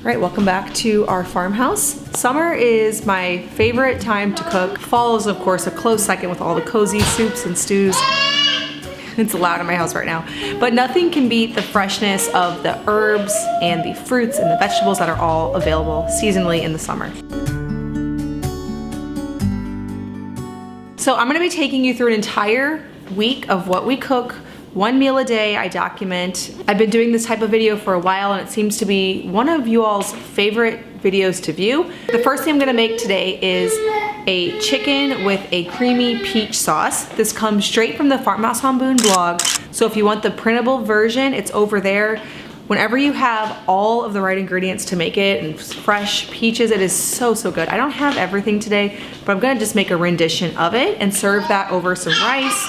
All right, welcome back to our farmhouse. Summer is my favorite time to cook. Fall is, of course, a close second with all the cozy soups and stews. It's loud in my house right now. But nothing can beat the freshness of the herbs and the fruits and the vegetables that are all available seasonally in the summer. So I'm gonna be taking you through an entire week of what we cook. One meal a day, I document. I've been doing this type of video for a while and it seems to be one of you all's favorite videos to view. The first thing I'm gonna make today is a chicken with a creamy peach sauce. This comes straight from the Farmhouse on Boone blog. So if you want the printable version, it's over there. Whenever you have all of the right ingredients to make it and fresh peaches, it is so, so good. I don't have everything today, but I'm gonna just make a rendition of it and serve that over some rice,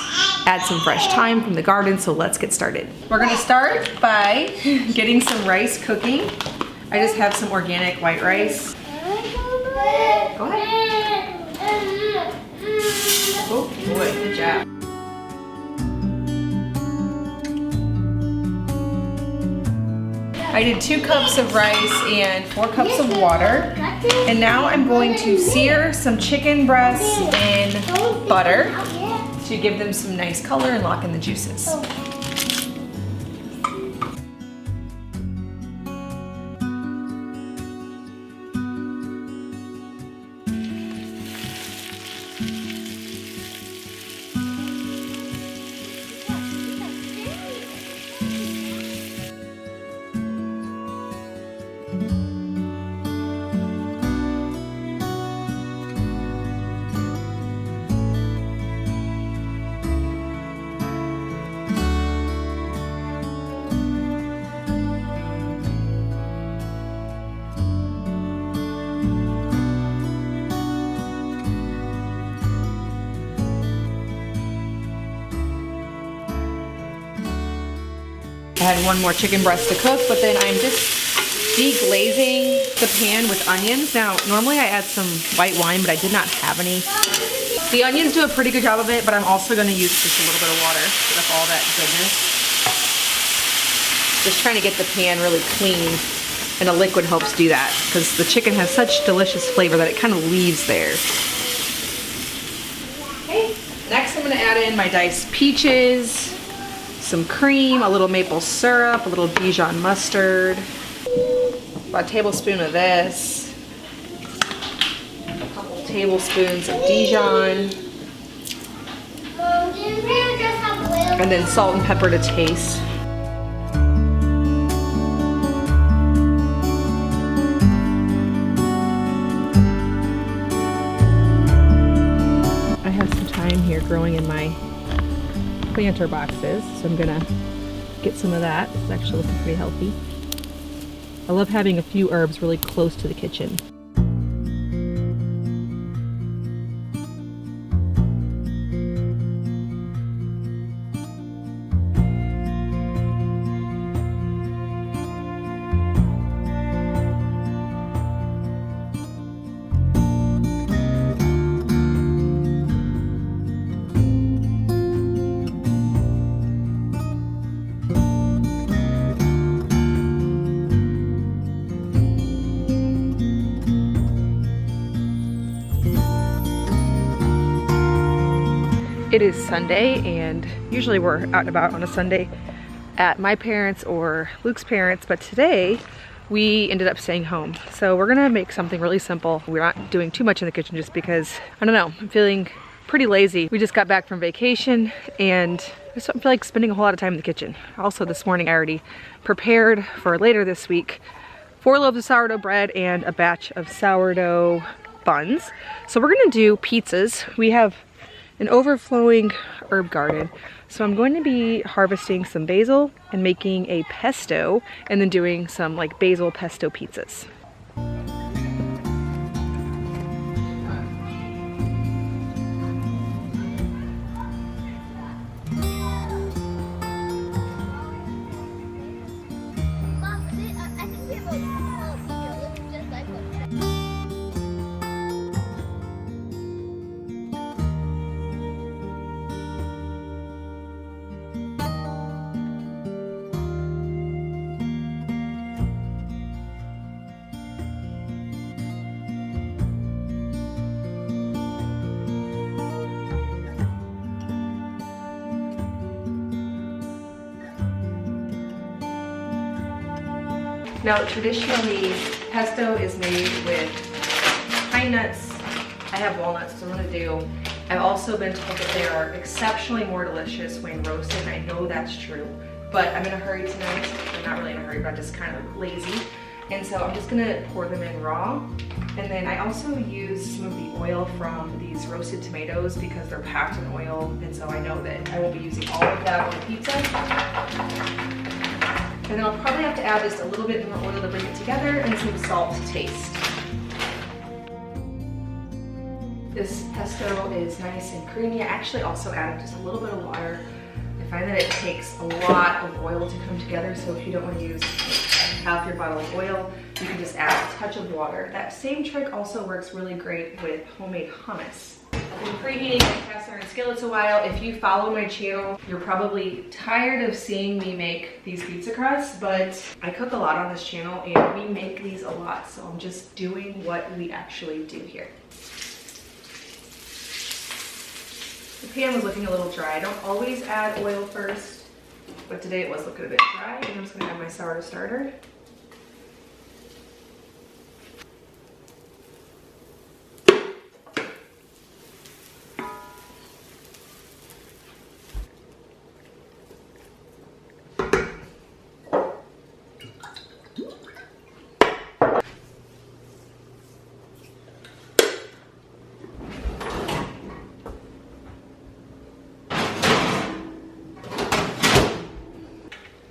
add some fresh thyme from the garden, so let's get started. We're gonna start by getting some rice cooking. I just have some organic white rice. Go ahead. Oh boy, good job. I did 2 cups of rice and 4 cups of water. And now I'm going to sear some chicken breasts in butter to give them some nice color and lock in the juices. I had one more chicken breast to cook, but then I'm just deglazing the pan with onions. Now, normally I add some white wine, but I did not have any. The onions do a pretty good job of it, but I'm also gonna use just a little bit of water to get up all that goodness. Just trying to get the pan really clean, and a liquid helps do that, because the chicken has such delicious flavor that it kind of leaves there. Okay, next I'm gonna add in my diced peaches, some cream, a little maple syrup, a little Dijon mustard, about a tablespoon of this, a couple tablespoons of Dijon, and then salt and pepper to taste. I have some thyme here growing in my planter boxes, so I'm gonna get some of that. It's actually looking pretty healthy. I love having a few herbs really close to the kitchen. It is Sunday, and usually we're out and about on a Sunday at my parents' or Luke's parents', but today we ended up staying home. So we're gonna make something really simple. We're not doing too much in the kitchen just because, I don't know, I'm feeling pretty lazy. We just got back from vacation and I just don't feel like spending a whole lot of time in the kitchen. Also this morning I already prepared for later this week 4 loaves of sourdough bread and a batch of sourdough buns. So we're gonna do pizzas. We have an overflowing herb garden. So I'm going to be harvesting some basil and making a pesto and then doing some like basil pesto pizzas. Now, traditionally, pesto is made with pine nuts. I have walnuts, so I'm gonna do. I've also been told that they are exceptionally more delicious when roasted, and I know that's true. But I'm in a hurry tonight. I'm not really in a hurry, but I'm just kind of lazy. And so I'm just gonna pour them in raw. And then I also use some of the oil from these roasted tomatoes because they're packed in oil. And so I know that I won't be using all of that on the pizza. And then I'll probably have to add just a little bit more oil to bring it together and some salt to taste. This pesto is nice and creamy. I actually also added just a little bit of water. I find that it takes a lot of oil to come together, so if you don't want to use half your bottle of oil, you can just add a touch of water. That same trick also works really great with homemade hummus. I've been preheating my cast iron skillets a while. If you follow my channel, you're probably tired of seeing me make these pizza crusts, but I cook a lot on this channel and we make these a lot, so I'm just doing what we actually do here. The pan was looking a little dry. I don't always add oil first, but today it was looking a bit dry, and I'm just gonna add my sourdough starter.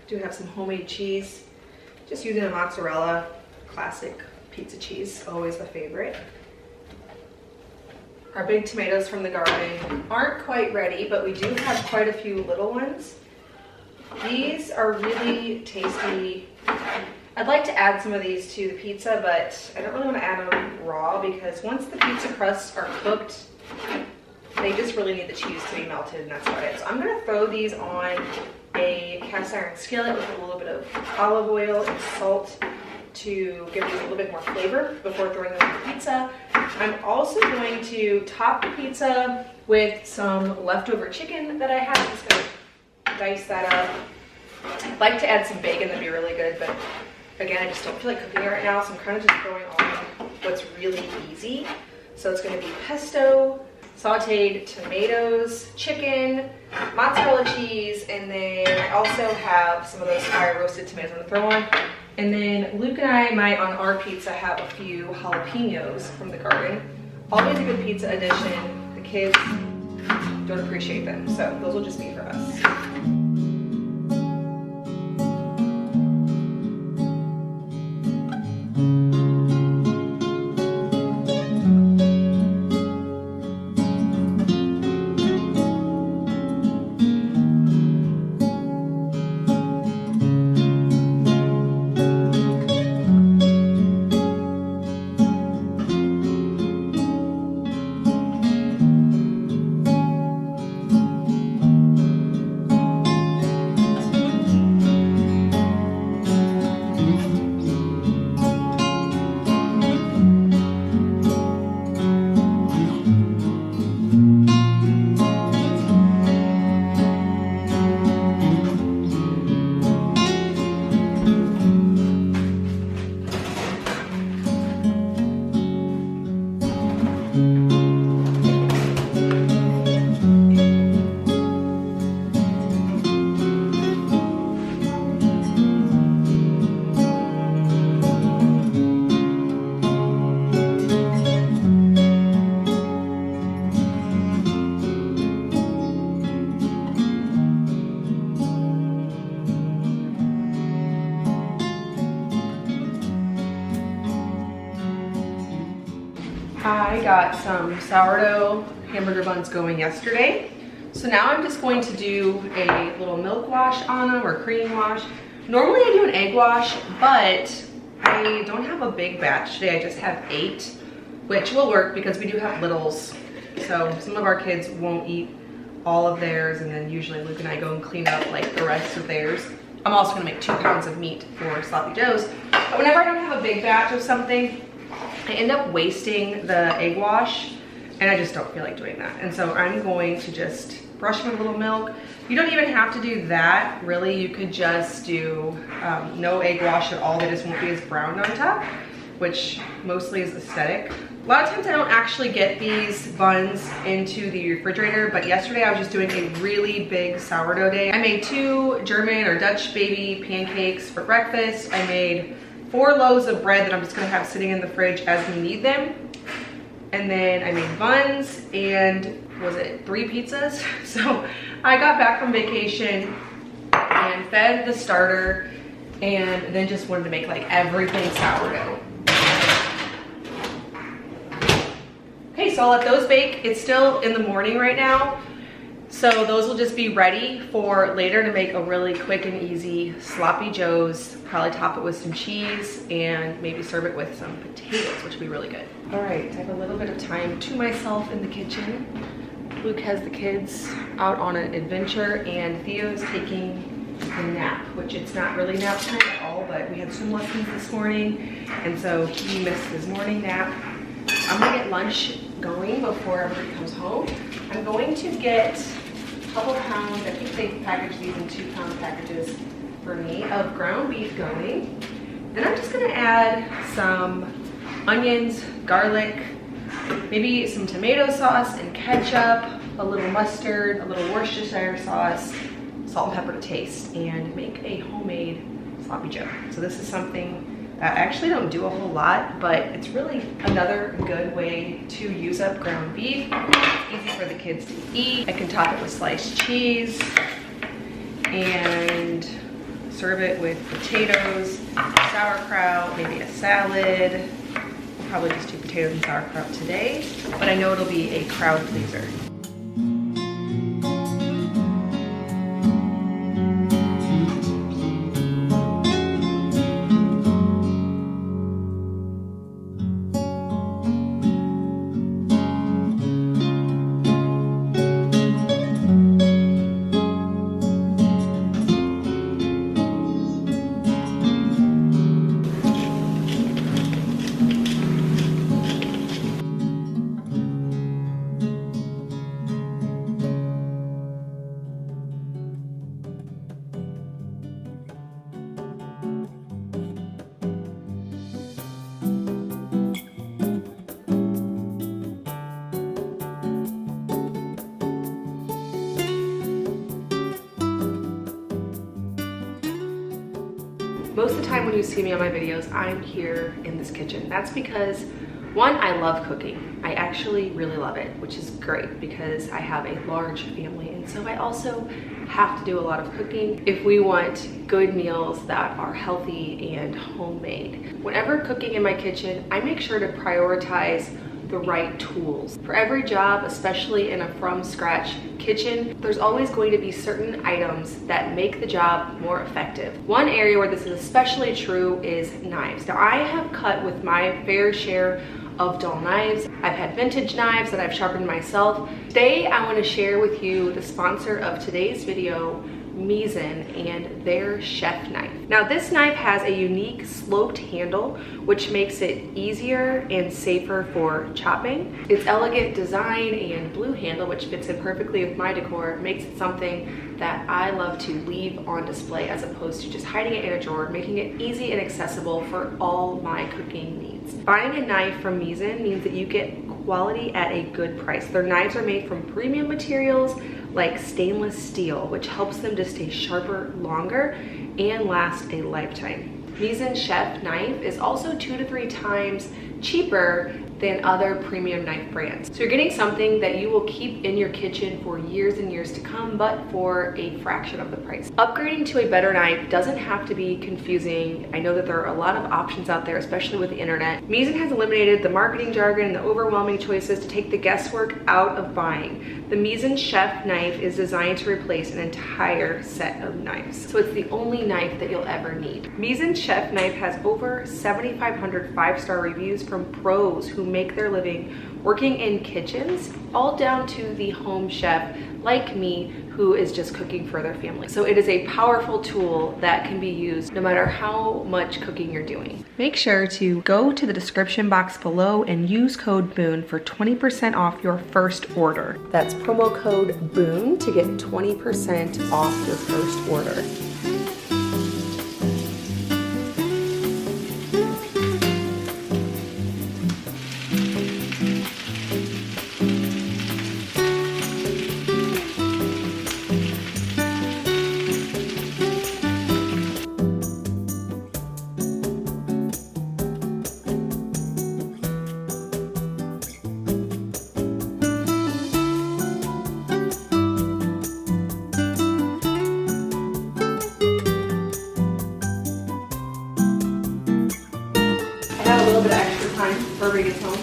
Do have some homemade cheese, just using a mozzarella, classic pizza cheese, always my favorite. Our big tomatoes from the garden aren't quite ready, but we do have quite a few little ones. These are really tasty. I'd like to add some of these to the pizza, but I don't really want to add them raw because once the pizza crusts are cooked, they just really need the cheese to be melted, and that's about it. So I'm gonna throw these on a cast iron skillet with a little bit of olive oil and salt to give these a little bit more flavor before throwing them on the pizza. I'm also going to top the pizza with some leftover chicken that I have. I'm just gonna dice that up. I'd like to add some bacon, that'd be really good, but again, I just don't feel like cooking it right now, so I'm kind of just throwing on what's really easy. So it's gonna be pesto, sauteed tomatoes, chicken, mozzarella cheese, and then I also have some of those fire roasted tomatoes I'm gonna throw on. And then Luke and I might, on our pizza, have a few jalapenos from the garden. Always a good pizza addition. The kids don't appreciate them, so those will just be for us. I got some sourdough hamburger buns going yesterday. So now I'm just going to do a little milk wash on them, or cream wash. Normally I do an egg wash, but I don't have a big batch today. I just have 8, which will work because we do have littles. So some of our kids won't eat all of theirs, and then usually Luke and I go and clean up like the rest of theirs. I'm also gonna make 2 pounds of meat for sloppy joes. But whenever I don't have a big batch of something, I end up wasting the egg wash, and I just don't feel like doing that. And so I'm going to just brush them with a little milk. You don't even have to do that, really. You could just do no egg wash at all. They just won't be as brown on top, which mostly is aesthetic. A lot of times I don't actually get these buns into the refrigerator, but yesterday I was just doing a really big sourdough day. I made 2 German or Dutch baby pancakes for breakfast. I made 4 loaves of bread that I'm just gonna have sitting in the fridge as we need them. And then I made buns and, was it 3 pizzas? So I got back from vacation and fed the starter and then just wanted to make like everything sourdough. Okay, so I'll let those bake. It's still in the morning right now, so those will just be ready for later to make a really quick and easy sloppy joes. Probably top it with some cheese and maybe serve it with some potatoes, which will be really good. All right, I have a little bit of time to myself in the kitchen. Luke has the kids out on an adventure and Theo's taking a nap, which it's not really nap time at all, but we had swim lessons this morning, and so he missed his morning nap. I'm gonna get lunch going before everybody comes home. I'm going to get a couple pounds, I think they package these in 2-pound packages for me, of ground beef going. Then I'm just gonna add some onions, garlic, maybe some tomato sauce and ketchup, a little mustard, a little Worcestershire sauce, salt and pepper to taste, and make a homemade sloppy joe. So this is something I actually don't do a whole lot, but it's really another good way to use up ground beef. It's easy for the kids to eat. I can top it with sliced cheese and serve it with potatoes, sauerkraut, maybe a salad. We'll probably just do potatoes and sauerkraut today, but I know it'll be a crowd pleaser. Most of the time when you see me on my videos, I'm here in this kitchen. That's because, one, I love cooking. I actually really love it, which is great because I have a large family, and so I also have to do a lot of cooking if we want good meals that are healthy and homemade. Whenever cooking in my kitchen, I make sure to prioritize the right tools. For every job, especially in a from scratch kitchen, there's always going to be certain items that make the job more effective. One area where this is especially true is knives. Now, I have cut with my fair share of dull knives. I've had vintage knives that I've sharpened myself. Today, I want to share with you the sponsor of today's video, Misen, and their chef knife. Now, this knife has a unique sloped handle, which makes it easier and safer for chopping. Its elegant design and blue handle, which fits in perfectly with my decor, makes it something that I love to leave on display as opposed to just hiding it in a drawer, making it easy and accessible for all my cooking needs. Buying a knife from Misen means that you get quality at a good price. Their knives are made from premium materials like stainless steel, which helps them to stay sharper longer and last a lifetime. Misen chef knife is also 2 to 3 times cheaper than other premium knife brands. So you're getting something that you will keep in your kitchen for years and years to come, but for a fraction of the price. Upgrading to a better knife doesn't have to be confusing. I know that there are a lot of options out there, especially with the internet. Misen has eliminated the marketing jargon and the overwhelming choices to take the guesswork out of buying. The Misen chef knife is designed to replace an entire set of knives. So it's the only knife that you'll ever need. Misen chef chef knife has over 7,500 5-star reviews from pros who make their living working in kitchens, all down to the home chef like me who is just cooking for their family. So it is a powerful tool that can be used no matter how much cooking you're doing. Make sure to go to the description box below and use code BOON for 20% off your first order. That's promo code BOON to get 20% off your first order. A little bit of extra time before everybody gets home.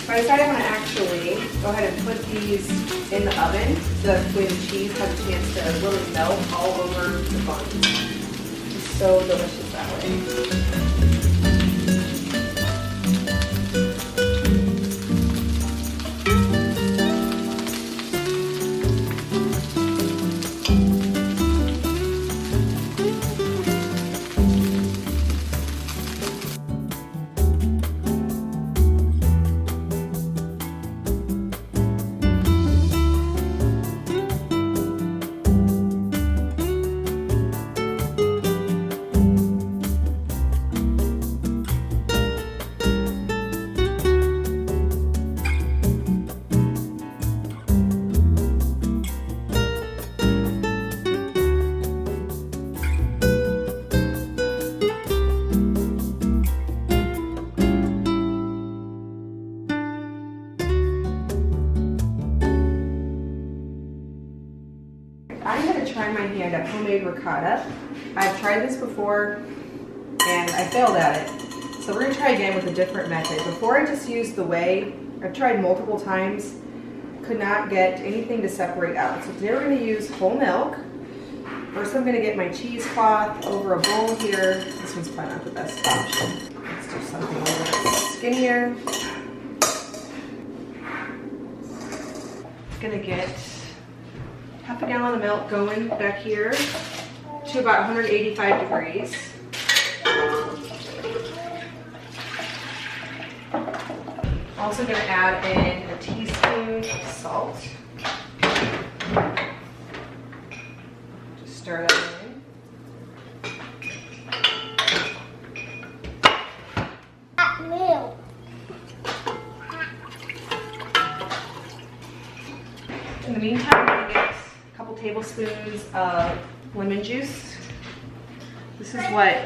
So I decided I'm going to actually go ahead and put these in the oven so that when the cheese has a chance to really melt all over the bun. It's so delicious that way. I'm going to try my hand at homemade ricotta. I've tried this before and I failed at it. So we're going to try again with a different method. Before I just used the whey. I've tried multiple times, could not get anything to separate out. So today we're going to use whole milk. First I'm going to get my cheesecloth over a bowl here. This one's probably not the best option. Let's do something a little bit skinnier. Going to get half a gallon of milk going back here to about 185 degrees. Also going to add in a teaspoon of salt. Just stir that in. In the meantime, I'm going to get a couple tablespoons of lemon juice. This is what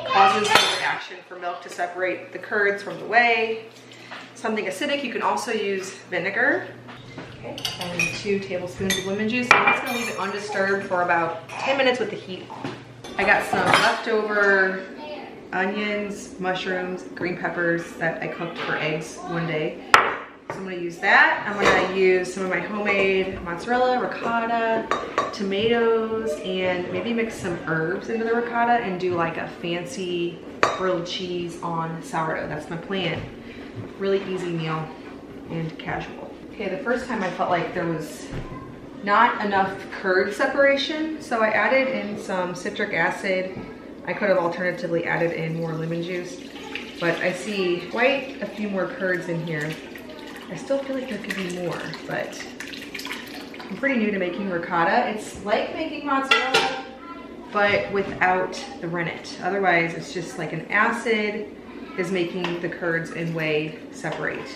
causes the reaction for milk to separate the curds from the whey. Something acidic, you can also use vinegar. Okay, and 2 tablespoons of lemon juice. I'm just going to leave it undisturbed for about 10 minutes with the heat on. I got some leftover onions, mushrooms, green peppers that I cooked for eggs one day. So I'm going to use that. I'm going to use some of my homemade mozzarella, ricotta, tomatoes, and maybe mix some herbs into the ricotta and do like a fancy grilled cheese on sourdough. That's my plan. Really easy meal and casual. Okay, the first time I felt like there was not enough curd separation, so I added in some citric acid. I could have alternatively added in more lemon juice, but I see quite a few more curds in here. I still feel like there could be more, but I'm pretty new to making ricotta. It's like making mozzarella, but without the rennet. Otherwise, it's just like an acid is making the curds and whey separate.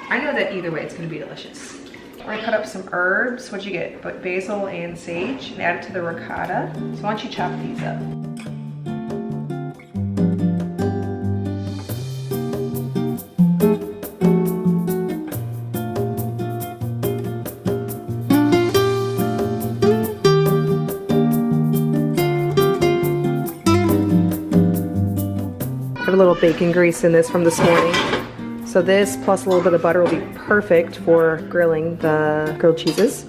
I know that either way, it's gonna be delicious. I cut up some herbs. What'd you get? But basil and sage, and add it to the ricotta. So why don't you chop these up? A little bacon grease in this from this morning. So this plus a little bit of butter will be perfect for grilling the grilled cheeses.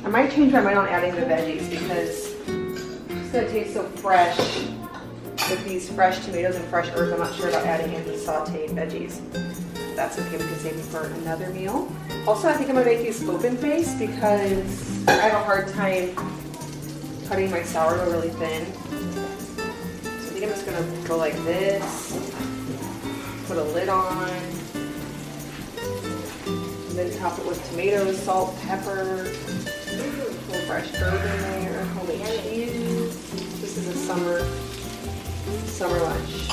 I might change change my mind on adding the veggies because it's gonna taste so fresh with these fresh tomatoes and fresh herbs. I'm not sure about adding in the sauteed veggies. That's okay, we can save them for another meal. Also, I think I'm gonna make these open faced because I have a hard time cutting my sourdough really thin. So I think I'm just gonna go like this, put a lid on, and then top it with tomatoes, salt, pepper, a little fresh herb in there, homemade cheese. This is a summer lunch.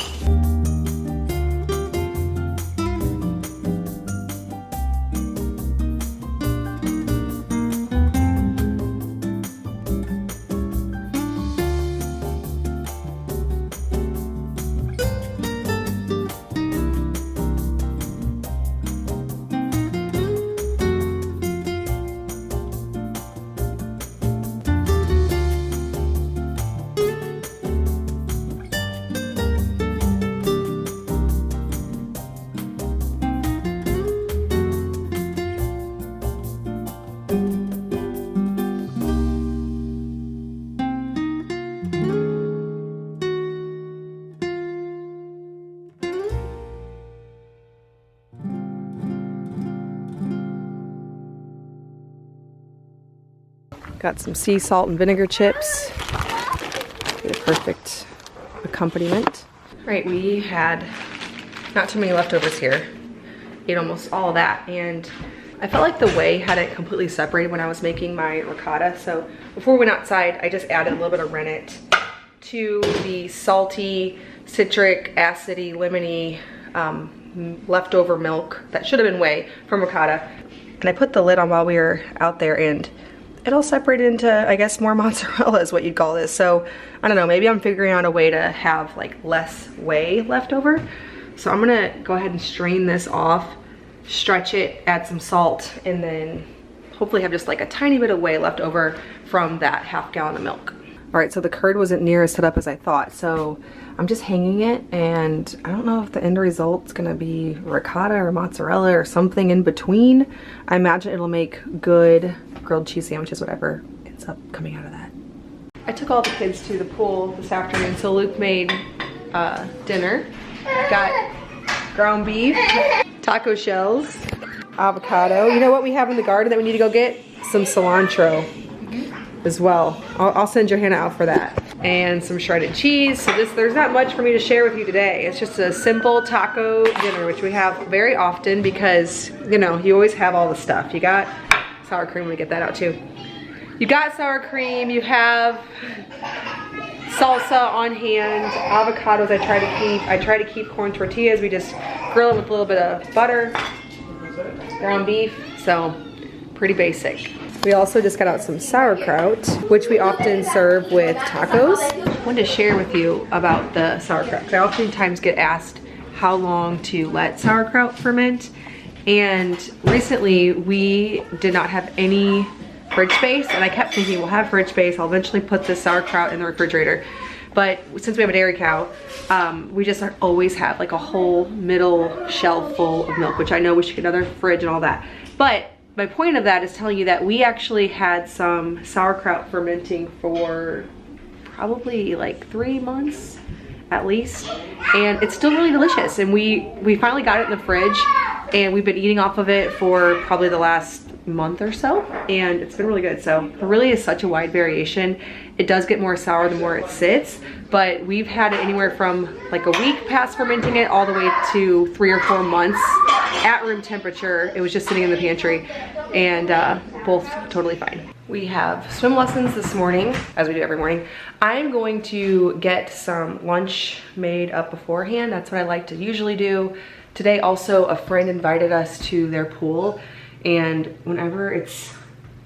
Got some sea salt and vinegar chips. Be the perfect accompaniment. All right, we had not too many leftovers here. Ate almost all of that, and I felt like the whey hadn't completely separated when I was making my ricotta. So before we went outside, I just added a little bit of rennet to the salty, citric, acidy, lemony leftover milk that should have been whey from ricotta. And I put the lid on while we were out there, and it all separated into, I guess, more mozzarella is what you'd call this. So I don't know, maybe I'm figuring out a way to have like less whey left over. So I'm gonna go ahead and strain this off, stretch it, add some salt, and then hopefully have just like a tiny bit of whey left over from that half gallon of milk. All right, so the curd wasn't near as set up as I thought. So I'm just hanging it, and I don't know if the end result's gonna be ricotta or mozzarella or something in between. I imagine it'll make good grilled cheese sandwiches, whatever ends up coming out of that. I took all the kids to the pool this afternoon, so Luke made dinner. Got ground beef, taco shells, avocado. You know what we have in the garden that we need to go get? Some cilantro as well. I'll send Johanna out for that. And some shredded cheese. So there's not much for me to share with you today. It's just a simple taco dinner, which we have very often because, you know, you always have all the stuff. You got sour cream, let me get that out too. You got sour cream, you have salsa on hand, avocados I try to keep corn tortillas. We just grill them with a little bit of butter, ground beef, so pretty basic. We also just got out some sauerkraut, which we often serve with tacos. I wanted to share with you about the sauerkraut. I oftentimes get asked how long to let sauerkraut ferment. And recently we did not have any fridge space, and I kept thinking we'll have fridge space. I'll eventually put this sauerkraut in the refrigerator. But since we have a dairy cow, we just always have like a whole middle shelf full of milk, which I know we should get another fridge and all that. But my point of that is telling you that we actually had some sauerkraut fermenting for probably like 3 months at least, and it's still really delicious. And we finally got it in the fridge, and we've been eating off of it for probably the last month or so, and it's been really good. So there really is such a wide variation. It does get more sour the more it sits, but we've had it anywhere from like a week past fermenting it all the way to 3 or 4 months at room temperature. It was just sitting in the pantry, and both totally fine. We have swim lessons this morning, as we do every morning. I'm going to get some lunch made up beforehand. That's what I like to usually do. Today also a friend invited us to their pool, and whenever it's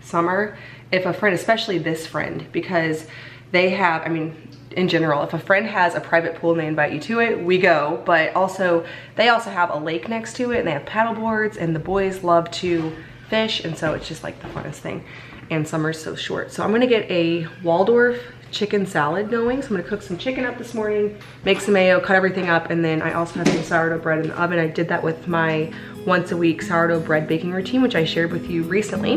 summer, if a friend, especially this friend, because they have, I mean, in general, if a friend has a private pool and they invite you to it, we go. But also, they also have a lake next to it, and they have paddle boards, and the boys love to fish, and so it's just like the funnest thing. And summer's so short. So I'm gonna get a Waldorf chicken salad going. So I'm gonna cook some chicken up this morning, make some mayo, cut everything up, and then I also have some sourdough bread in the oven. I did that with my once a week sourdough bread baking routine, which I shared with you recently.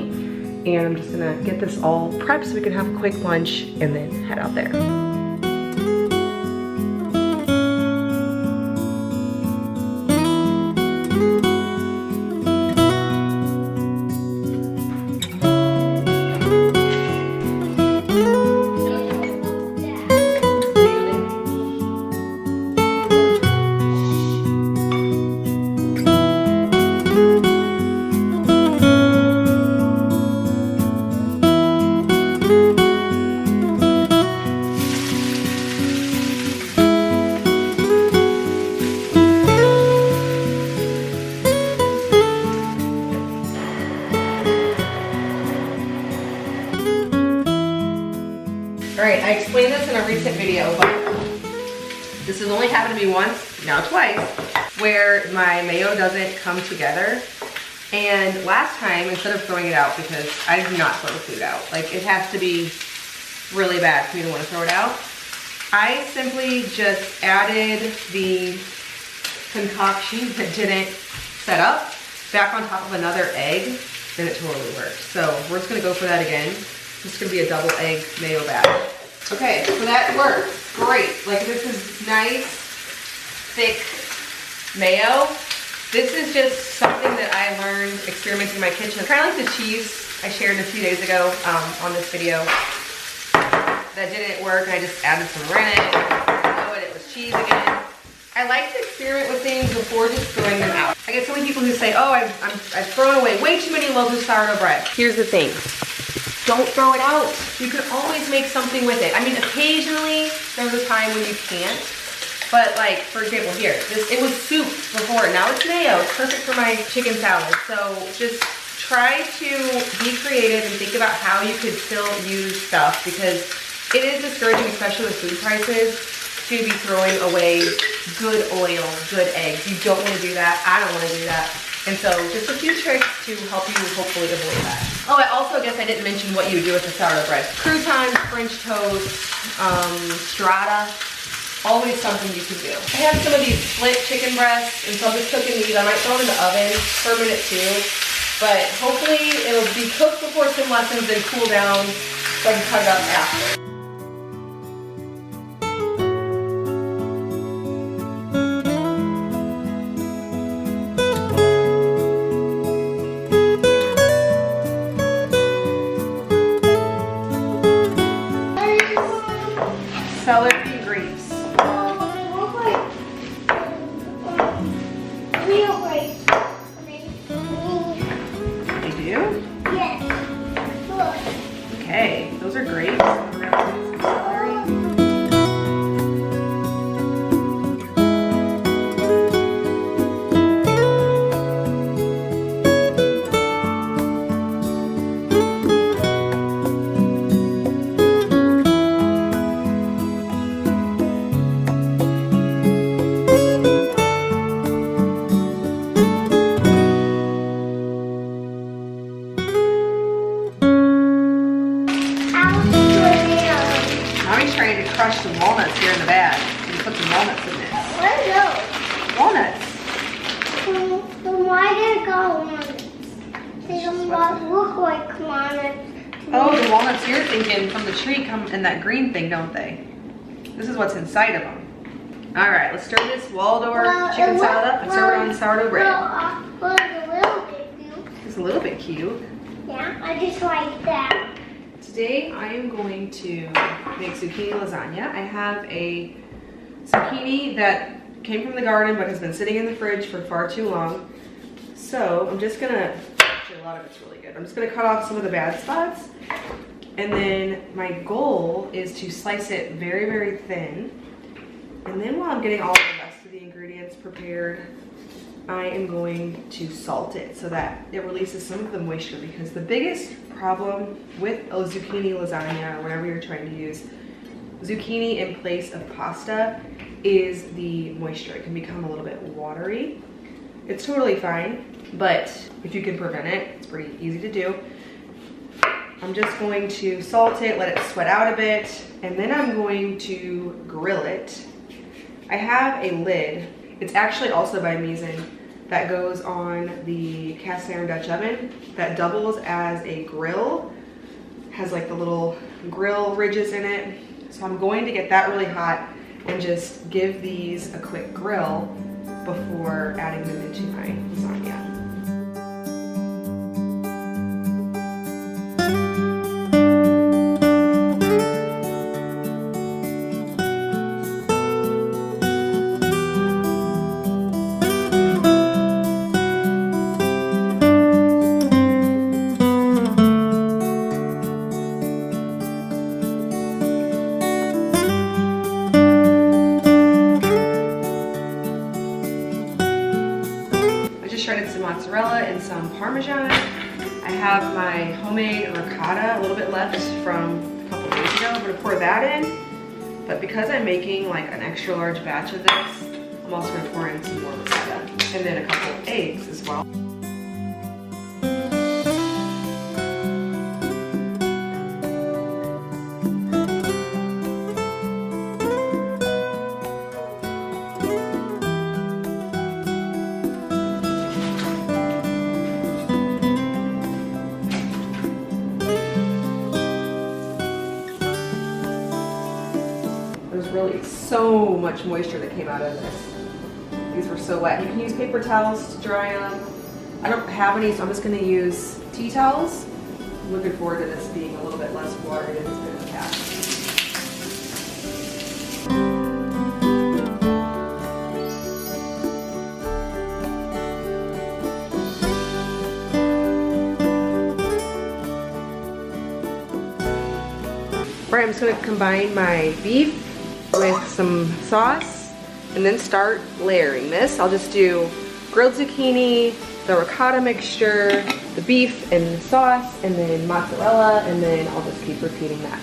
And I'm just gonna get this all prepped so we can have a quick lunch and then head out there. Alright, I explained this in a recent video, but this has only happened to me once, now twice, where my mayo doesn't come together. And last time, instead of throwing it out, because I do not throw the food out, like it has to be really bad for me to want to throw it out, I simply just added the concoction that didn't set up back on top of another egg, and it totally worked. So we're just gonna go for that again. This is gonna be a double egg mayo batch. Okay, so that works great. Like this is nice, thick mayo. This is just something that I learned experimenting in my kitchen. Kind of like the cheese I shared a few days ago on this video. That didn't work, and I just added some rennet. You know what, it was cheese again. I like to experiment with things before just throwing them out. I get so many people who say, oh, I've thrown away way too many loaves of sourdough bread. Here's the thing. Don't throw it out. You can always make something with it. I mean, occasionally there's a time when you can't. But like, for example, here, it was soup before. Now it's mayo. It's perfect for my chicken salad. So just try to be creative and think about how you could still use stuff, because it is discouraging, especially with food prices, to be throwing away good oil, good eggs. You don't want to do that. I don't want to do that. And so just a few tricks to help you hopefully avoid that. Oh, I also guess I didn't mention what you would do with the sourdough bread. Croutons, French toast, strata, always something you can do. I have some of these split chicken breasts, and so I'm just cooking these. I might throw them in the oven for a minute too, but hopefully it'll be cooked before swim lessons and cool down so I can cut it up after. Celery and grapes. Real grapes. You do? Yes. Look. Okay, those are grapes. We're gonna put some celery. Trying to crush some walnuts here in the bag and put some walnuts in this. What are those? Walnuts. Then why did it go walnuts? They don't look like walnuts. Oh, the walnuts you're thinking from the tree come in that green thing, don't they? This is what's inside of them. All right, let's stir this Waldorf chicken salad up and serve it on sourdough bread. Well, it's a little bit cute. It's a little bit cute. Yeah, I just like that. Today I am going to make zucchini lasagna. I have a zucchini that came from the garden but has been sitting in the fridge for far too long. So I'm just gonna, actually a lot of it's really good. I'm just gonna cut off some of the bad spots. And then my goal is to slice it very, very thin. And then while I'm getting all the rest of the ingredients prepared, I am going to salt it so that it releases some of the moisture, because the biggest problem with a zucchini lasagna, or whatever you're trying to use zucchini in place of pasta, is the moisture. It can become a little bit watery. It's totally fine, but if you can prevent it, it's pretty easy to do. I'm just going to salt it, let it sweat out a bit, and then I'm going to grill it. I have a lid. It's actually also by Misen that goes on the cast iron Dutch oven that doubles as a grill. Has like the little grill ridges in it. So I'm going to get that really hot and just give these a quick grill before adding them into my lasagna. Shredded some mozzarella and some Parmesan. I have my homemade ricotta, a little bit left from a couple days ago. I'm gonna pour that in, but because I'm making like an extra large batch of this, I'm also gonna pour in some more ricotta and then a couple of eggs as well. Really so much moisture that came out of this. These were so wet. You can use paper towels to dry them. I don't have any, so I'm just going to use tea towels. I'm looking forward to this being a little bit less watery than it's been in the past. All right, I'm just going to combine my beef with some sauce and then start layering this. I'll just do grilled zucchini, the ricotta mixture, the beef and the sauce, and then mozzarella, and then I'll just keep repeating that.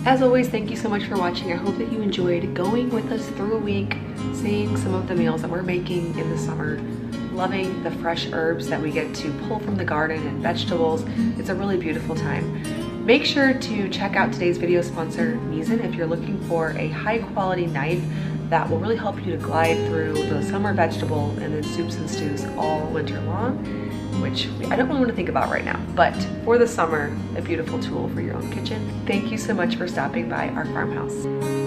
As always, thank you so much for watching. I hope that you enjoyed going with us through a week, seeing some of the meals that we're making in the summer, loving the fresh herbs that we get to pull from the garden and vegetables. It's a really beautiful time. Make sure to check out today's video sponsor, Misen, if you're looking for a high quality knife that will really help you to glide through the summer vegetable and then soups and stews all winter long, which I don't really want to think about right now, but for the summer, a beautiful tool for your own kitchen. Thank you so much for stopping by our farmhouse.